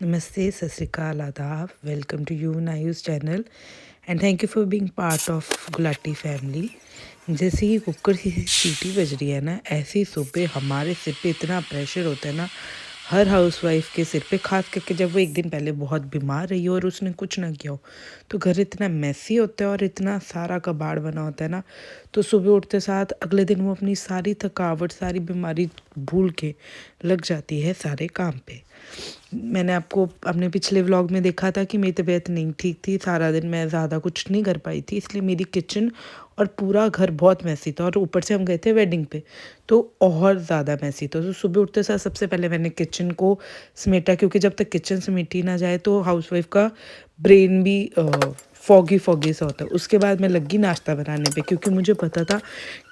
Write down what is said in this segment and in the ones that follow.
Namaste, Sat Sri Akal, Adab. Welcome to you, Nayu's channel. And thank you for being part of Gulati family. जैसे ही cooker की सीटी बज रही है ना, ऐसे ही सुबह हमारे सिर पे इतना प्रेशर होता है ना, हर हाउसवाइफ के सिर पे, खास करके जब वो एक दिन पहले बहुत बीमार रही हो और उसने कुछ ना किया हो, तो घर इतना मैसी होता है और इतना सारा कबाड़ बना होता है ना, तो सुबह उठते साथ अगले दिन वो अपनी सारी थकावट, सारी बीमारी भूल के लग जाती है सारे काम पे। मैंने आपको अपने पिछले व्लॉग में देखा था कि मेरी तबीयत नहीं ठीक थी, सारा दिन मैं ज़्यादा कुछ नहीं कर पाई थी, इसलिए मेरी किचन और पूरा घर बहुत मैसी था और ऊपर से हम गए थे वेडिंग पे, तो और ज़्यादा मैसी था। तो सुबह उठते साथ सबसे पहले मैंने किचन को समेटा, क्योंकि जब तक किचन समेटी ना जाए तो हाउसवाइफ का ब्रेन भी फॉगी फॉगी सा होता है। उसके बाद मैं लगी नाश्ता बनाने पे, क्योंकि मुझे पता था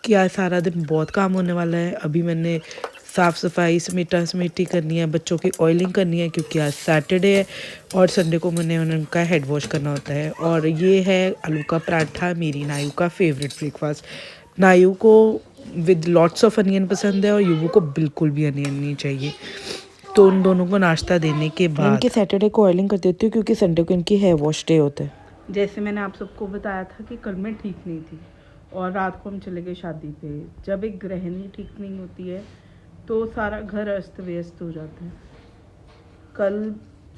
कि आज सारा दिन बहुत काम होने वाला है। अभी मैंने साफ़ सफाई समेटा समेटी करनी है, बच्चों की ऑयलिंग करनी है, क्योंकि आज सैटरडे है और संडे को मैंने उनका हेड वॉश करना होता है। और ये है आलू का पराठा, मेरी नायू का फेवरेट ब्रेकफास्ट। नायू को विद लॉट्स ऑफ अनियन पसंद है और युवू को बिल्कुल भी अनियन नहीं चाहिए। तो उन दोनों को नाश्ता देने के बाद इनके सैटरडे को ऑयलिंग कर देती हूँ, क्योंकि संडे को इनकी हेयर वॉश डे होता है। जैसे मैंने आप सबको बताया था कि कल मैं ठीक नहीं थी और रात को हम चले गए शादी पे। जब एक गृहिणी ठीक नहीं होती है तो सारा घर अस्त व्यस्त हो जाता है। कल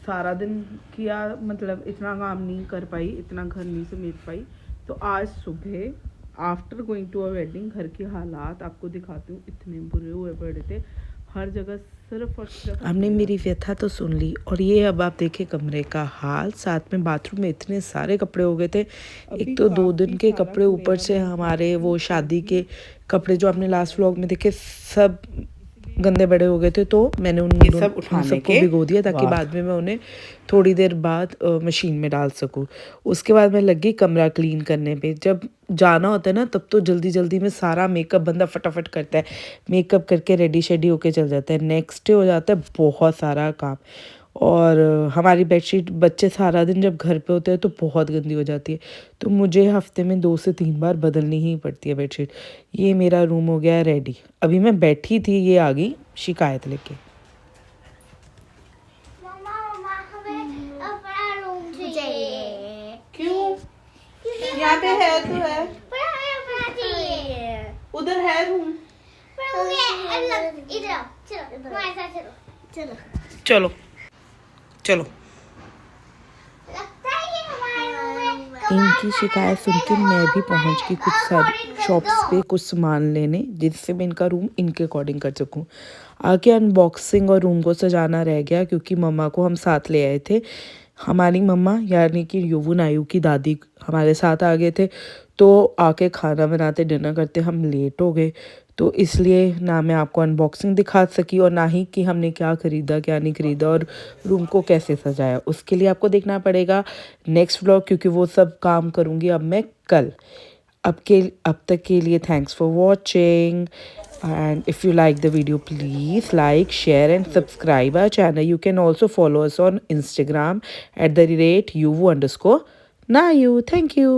सारा दिन किया, मतलब इतना काम नहीं कर पाई, इतना घर नहीं समेट पाई। तो आज सुबह after going to a wedding घर के हालात आपको दिखाती हूँ, इतने बुरे हुए पड़े थे हर जगह, सिर्फ और सिर्फ। हमने मेरी व्यथा तो सुन ली, और ये अब आप देखें कमरे का हाल, साथ में बाथरूम में इतने सारे कपड़े हो गए थे। एक तो 2 दिन के कपड़े, ऊपर से हमारे वो शादी के कपड़े जो आपने लास्ट व्लॉग में देखे, सब गंदे बड़े हो गए थे। तो मैंने उन सबको भिगो दिया ताकि बाद में मैं उन्हें थोड़ी देर बाद मशीन में डाल सकूं। उसके बाद मैं लगी कमरा क्लीन करने पे। जब जाना होता है ना, तब तो जल्दी जल्दी में सारा मेकअप बंदा फटाफट करता है, मेकअप करके रेडी शेडी होके चल जाता है। नेक्स्ट डे हो जाता है बहुत सारा काम। और हमारी बेडशीट बच्चे सारा दिन जब घर पे होते हैं तो बहुत गंदी हो जाती है, तो मुझे हफ्ते में 2 से 3 बार बदलनी ही पड़ती है बेडशीट। ये मेरा रूम हो गया रेडी। अभी मैं बैठी थी, ये आ गई शिकायत लेके। क्यों? यहाँ पे है तो है, उधर है रूम। चलो चलो। इनकी शिकायत सुन के मैं भी पहुंच गई कुछ सारी शॉप्स पे कुछ सामान लेने, जिससे मैं इनका रूम इनके अकॉर्डिंग कर सकूं। आगे अनबॉक्सिंग और रूम को सजाना रह गया, क्योंकि मम्मा को हम साथ ले आए थे। हमारी मम्मा यानी कि युवु नायू की दादी हमारे साथ आ गए थे, तो आके खाना बनाते डिनर करते हम लेट हो गए। तो इसलिए ना मैं आपको अनबॉक्सिंग दिखा सकी और ना ही कि हमने क्या ख़रीदा क्या नहीं ख़रीदा और रूम को कैसे सजाया। उसके लिए आपको देखना पड़ेगा नेक्स्ट व्लॉग, क्योंकि वो सब काम करूँगी अब मैं कल। अब तक के लिए thanks for watching, and if you like the video, please like, share and subscribe our channel. You can also follow us on Instagram at @yuvu_nayu. Thank you.